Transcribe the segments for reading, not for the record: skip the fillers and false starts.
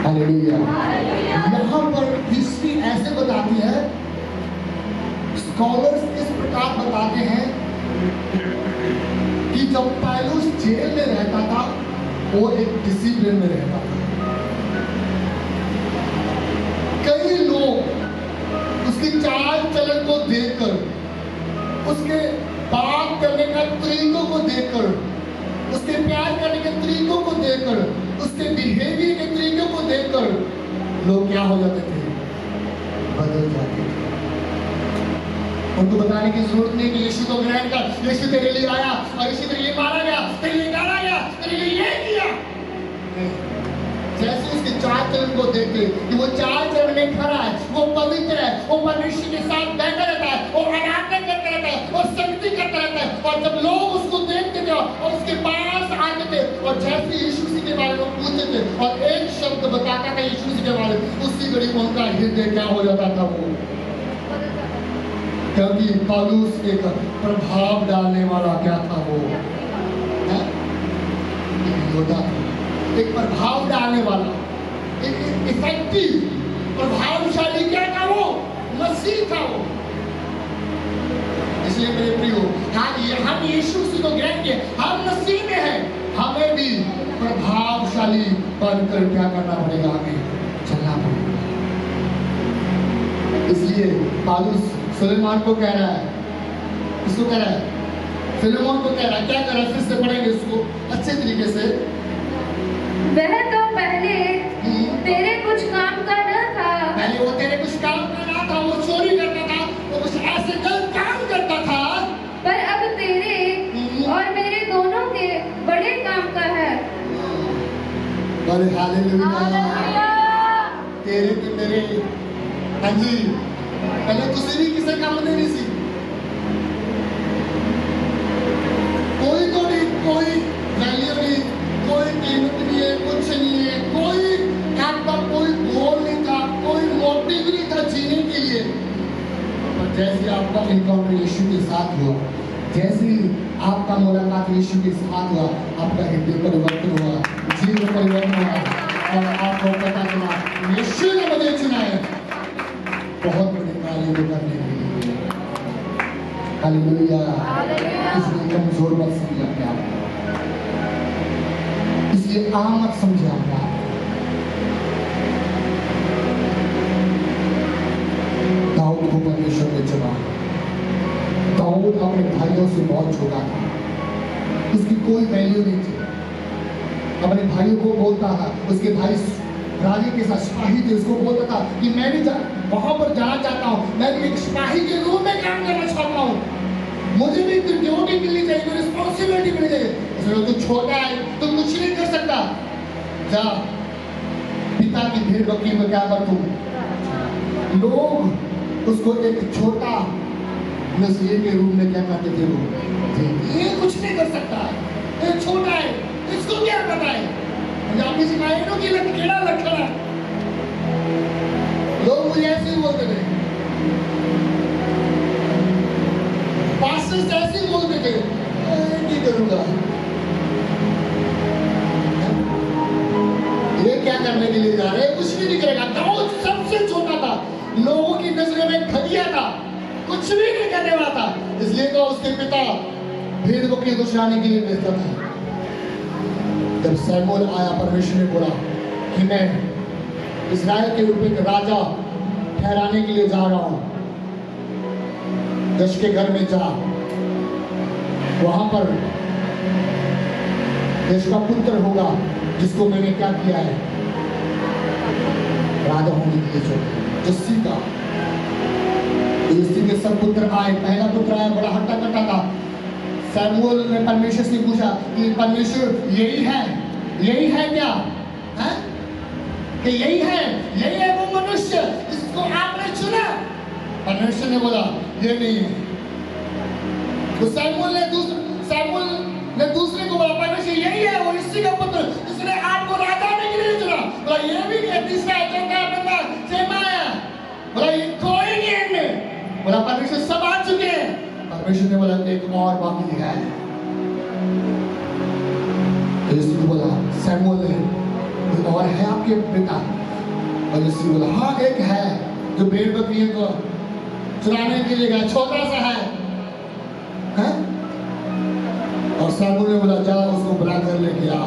Hallelujah. यहाँ पर history ऐसे बताती है, स्कॉलर्स इस प्रकार बताते हैं कि जब पौलुस जेल में रहता था वो एक डिसिप्लिन में रहता था। कई लोग उसकी चाल चलन को देखकर, उसके बात करने का तरीकों को देखकर, उसके प्यार करने के तरीकों को देखकर, उसके बिहेवियर के तरीकों को देखकर लोग क्या हो जाते थे, बदल जाते थे। उनको बताने की जरूरत नहीं कि यीशु को ग्रहण कर, यीशु तेरे लिए आया और यीशु तेरे लिए मारा गया, तेरे लिए डाला गया, तेरे लिए ये किया। जैसे उसके चाल चलन को देखते कि वो चाल चलन में खड़ा है, वो पवित्र है, वो परमेश्वर के साथ बैठा रहता है, वो आराधना करता रहता है, वो संगति करता रहता है। और जब लोग उसको देखते थे और उसके पास आते थे और जैसे यीशु मसीह के बारे में पूछते थे और एक शब्द बताता था यीशु मसीह के बारे में, उसी घड़ी उनका हृदय क्या हो जाता था वो, क्योंकि पौलुस एक प्रभाव डालने वाला क्या था वो, एक योद्धा था, एक प्रभाव डालने वाला, एक इफेक्टिव प्रभावशाली क्या था वो, मसीह था वो। इसलिए मेरे प्रियो, हम यीशु मसीह को ग्रहण किए, हम मसीह में हैं, हमें भी प्रभावशाली बनकर क्या करना पड़ेगा, आगे चलना पड़ेगा। इसलिए पौलुस सुलेमान को कह रहा है, किसको कह रहा है, फिलेमोन को कह रहा है, क्या कर रहा है, फिर से पढ़ेंगे इसको अच्छे तरीके से। वह तो पहले तेरे कुछ काम का न था, पहले वो तेरे कुछ काम का ना था, वो चोरी करता था, वो कुछ ऐसे गलत काम करता था, पर अब तेरे और मेरे दोनों के बड़े काम का है। अरे हालेलुया, तेरे के मेरे, हाँ जी, पहले तुझे भी किसी काम नहीं सी, कोई तो नहीं, कोई वैल्यू नहीं, कोई कीमत नहीं है, कुछ नहीं है, कोई आपका कोई गोल नहीं था, कोई मोटिव नहीं था जीने के लिए। पर जैसे आपका एनकाउंटर यीशु के साथ हुआ, जैसे आपका मुलाकात यीशु के साथ हुआ, आपका हृदय परिवर्तन हुआ, जीवन परिवर्तन हुआ और आपको पता चला यीशु ने मुझे चुना है बहुत बड़े कार्य को करने के लिए। हालेलुया। इसलिए कमजोर मत समझिए अपने आप को, इसलिए आम मत समझिए अपने आप को। दाऊद को परमेश्वर ने चुना। दाऊद अपने भाइयों से बहुत छोटा था, उसकी कोई वैल्यू नहीं थी। अपने भाइयों को बोलता था, उसके भाई राजे के साथ सिपाही थे, उसको बोलता था कि मैं भी वहां पर जाना चाहता हूँ, मैं भी एक सिपाही के रूप में काम करना चाहता हूँ, मुझे भी ड्यूटी मिलनी चाहिए, रिस्पॉन्सिबिलिटी मिलनी चाहिए। उसने तू छोटा है, तू कुछ नहीं कर सकता, जा पिता की भेड़ बकरी में क्या कर तू। लोग उसको एक छोटा नस्लीय के रूप में क्या करते थे, वो ये कुछ नहीं कर सकता, ये छोटा है, इसको क्या पता है, पंजाबी सिपाही की लटकेड़ा लटकड़ा। लोग मुझे ऐसे ही बोलते थे, पास्टर्स ऐसे ही बोलते थे, नहीं करूंगा, ये क्या करने के लिए जा रहे हैं, कुछ भी नहीं करेगा। दाऊद सबसे छोटा था, लोगों की नजरों में घटिया था, कुछ भी नहीं करने वाला था, इसलिए तो उसके पिता भेड़ बकरी को चराने के लिए भेजता था। जब शमूएल आया, परमेश्वर ने बोला कि मैं इस्राएल के रूप में राजा ठहराने के लिए जा रहा हूं, यश के घर में जा, वहां पर यश का पुत्र होगा जिसको मैंने क्या किया है, राजा होने के लिए छोड़ा। जस्सी का यस्सी के सब पुत्र आए, पहला पुत्र आया, बड़ा हट्टा कट्टा था। शमूएल ने परमेश्वर से पूछा कि परमेश्वर यही है क्या है? कि यही है वो मनुष्य जिसको आपने चुना? परमेश्वर ने बोला ये नहीं है। तो शमूएल ने दूसरे को बोला परमेश्वर यही है वो यिशै का पुत्र जिसने आपको राजा होने के लिए चुना। बोला ये भी नहीं है। तीसरा चौथा बंदा शेमाया, बोला ये कोई नहीं है इनमें। बोला परमेश्वर सब आ चुके हैं। परमेश्वर ने बोला एक और बाकी है। यीशु ने बोला शमूएल ने कोई और है आपके पिता? और यीशु बोला हाँ एक है जो भेड़ बकरियों को चुराने के लिए गया, छोटा सा है? और सामूल ने बोला जा उसको बुला कर लेके आ।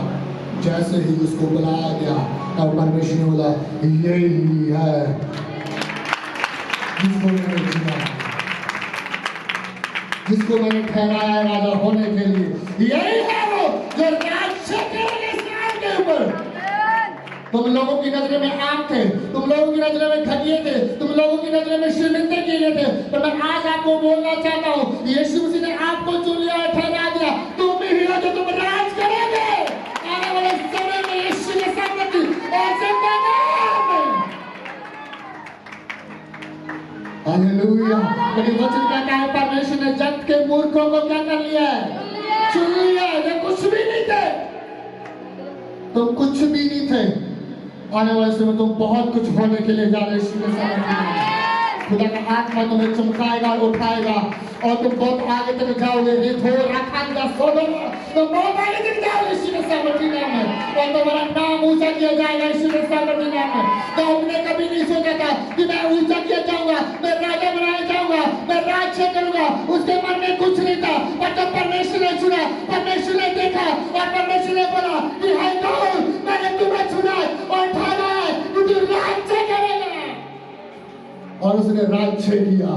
जैसे ही उसको बुलाया गया और परमेश्वर ने बोला यही है जिसको मैंने चुना, जिसको मैंने ठहराया है राजा होने के लिए। यही है वो जो राज्य करेगा इस्राएल के ऊपर। तुम लोगों की नजर में आम थे, तुम लोगों की नजर में घटिया थे, तुम लोगों की नजर में शर्मिंदे किए थे, पर मैं आज आपको बोलना चाहता हूँ यीशु मसीह ने आपको चुन लिया और ठहरा दिया। तुम ही हो जो तुम राज करोगे आने वाले समय में यीशु के सामर्थ्य और जिंदगी में। हालेलुया। लेकिन वचन कहता है परमेश्वर ने जगत के मूर्खों को क्या कर लिया है? चुन लिया है। ये कुछ भी नहीं थे, तुम कुछ भी नहीं थे। आने वाले समय तुम बहुत कुछ होने के लिए जा रहे हो। खुदा का आत्मा तुम्हें चमकाएगा और उठाएगा और तुम बहुत आगे तक जाओगे। तुम बहुत आगे तक जाओगे यीशु के सामर्थ्य नाम में, और तुम्हारा नाम ऊंचा किया जाएगा यीशु के सामर्थ्य नाम में। तो हमने कभी नहीं सोचा था कि मैं ऊंचा किया जाऊंगा, मैं राजा बनाया जाऊंगा, मैं राज्य करूंगा। उसके मन में कुछ नहीं था, पर जब परमेश्वर ने चुना, परमेश्वर ने देखा और परमेश्वर ने बोला कि हाय कौन, मैंने तुम्हें चुना और ठाना है कि तू राज्य करेगा। और उसने राज्य किया।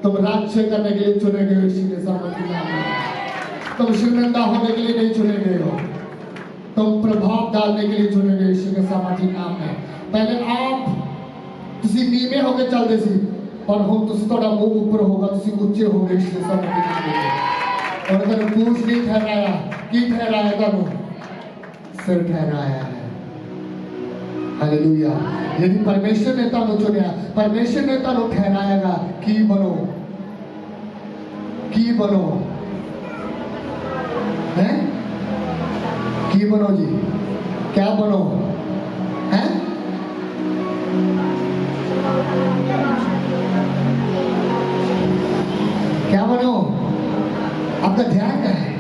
तुम राज्य करने के लिए चुने गए यीशु के सामर्थ्य नाम में। तुम शर्मिंदा होने के लिए नहीं चुने गए हो, तुम प्रभाव डालने के लिए चुने गए यीशु के सामर्थ्य नाम में। पहले आप तुसी नीवे होके चलते सी, पर हम तुसी थोड़ा मुंह ऊपर होगा, तुसी ऊंचे होगे यीशु के सामर्थ्य नाम में। और अगर पूछ नहीं ठहराया की ठहराया तब सिर ठहराया है। हालेलुया। यदि परमेश्वर ने तानु चुनिया, परमेश्वर ने तानु ठहराएगा की बनो, की बनो है, की बनो जी, क्या बनो है? क्या बनो? आपका ध्यान क्या है?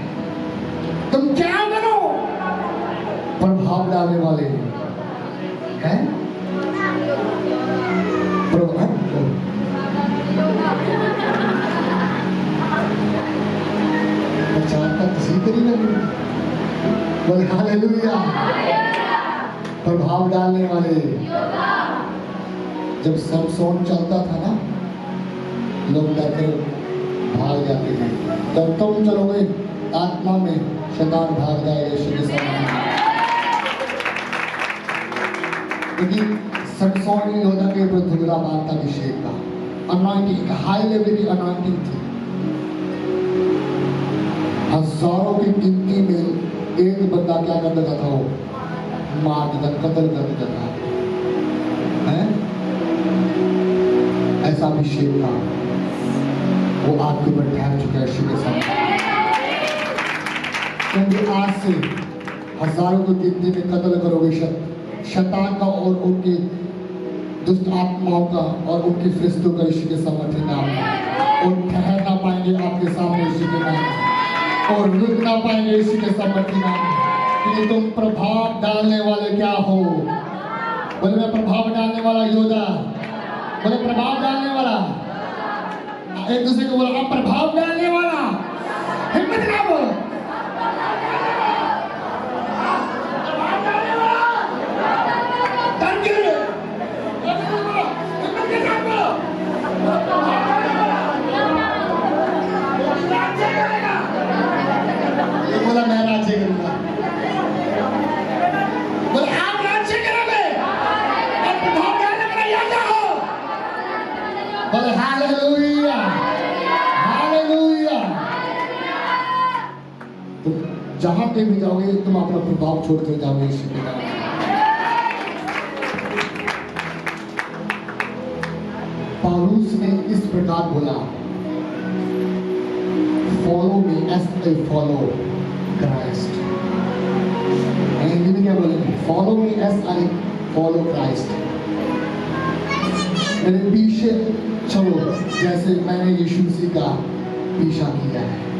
तुम क्या बनो? प्रभाव डालने वाले हैं। हालेलुया। प्रभाव डालने वाले। जब समसोन चलता था ना, लोग डरकर भाग जाते थे। जब तुम चलोगे आत्मा में, शैतान भाग जाएगा यीशु के सामने। क्योंकि समसोन योद्धा के ऊपर धुगरा मारता अभिषेक का अनॉइंटिंग, हाई लेवल की अनॉइंटिंग थी। हजारों की गिनती में एक बंदा क्या कर देता था, वो मार देता, कत्ल कर देता था। ऐसा अभिषेक था, वो आपके ऊपर ठहर चुका है यीशु के साथ। क्योंकि आज से हजारों की गिनती में कत्ल करोगे शैतान का और उनकी दुष्ट आत्माओं का और उनकी फरिश्तों का यीशु के सामर्थ्य नाम में, और ठहर ना पाएंगे आपके सामने यीशु के नाम में, और रुक ना पाएंगे यीशु के सामर्थ्य नाम में। कि तुम प्रभाव डालने वाले क्या हो? बोले मैं प्रभाव डालने वाला योद्धा, बोले प्रभाव डालने वाला। एक दूसरे को बोला आप प्रभाव डालने वाला। हिम्मत ना बोल, मैं राज्य करूंगा। बोले आप राज्य करोगे और प्रभाव डालने वाला योद्धा हो। बोले हालेलुया, हालेलुया। तो जहां पे भी जाओगे तुम अपना प्रभाव छोड़कर जाओगे यीशु के नाम में। पौलुस ने इस प्रकार बोला, follow me as I follow Christ. Hindi में क्या बोलेंगे? Follow me as I follow Christ. मेरे पीछे चलो जैसे मैंने यीशु मसीह का पीछा किया है।